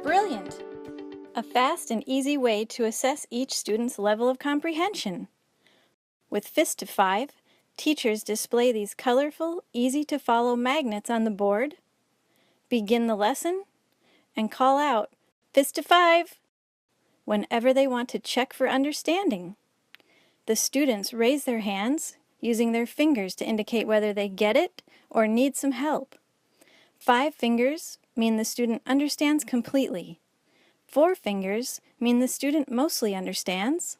Brilliant! A fast and easy way to assess each student's level of comprehension. With Fist to 5, teachers display these colorful, easy-to-follow magnets on the board, begin the lesson, and call out, "Fist to 5!" whenever they want to check for understanding. The students raise their hands, using their fingers to indicate whether they get it or need some help. 5 fingers mean the student understands completely. 4 fingers mean the student mostly understands.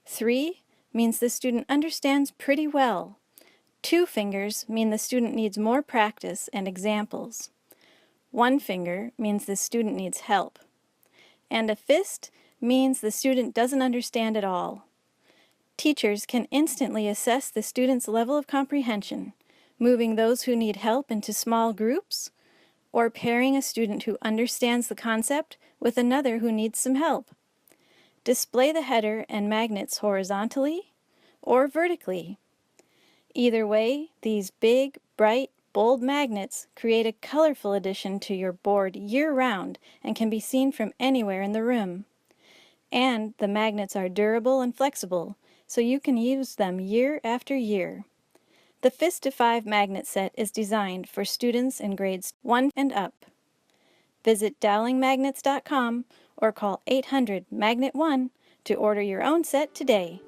3 means the student understands pretty well. 2 fingers mean the student needs more practice and examples. 1 finger means the student needs help. And a fist means the student doesn't understand at all. Teachers can instantly assess the student's level of comprehension, moving those who need help into small groups, or pairing a student who understands the concept with another who needs some help. Display the header and magnets horizontally or vertically. Either way, these big, bright, bold magnets create a colorful addition to your board year-round and can be seen from anywhere in the room. And the magnets are durable and flexible, so you can use them year after year. The Fist to 5 magnet set is designed for students in grades 1 and up. Visit dowlingmagnets.com or call 800-MAGNET-1 to order your own set today.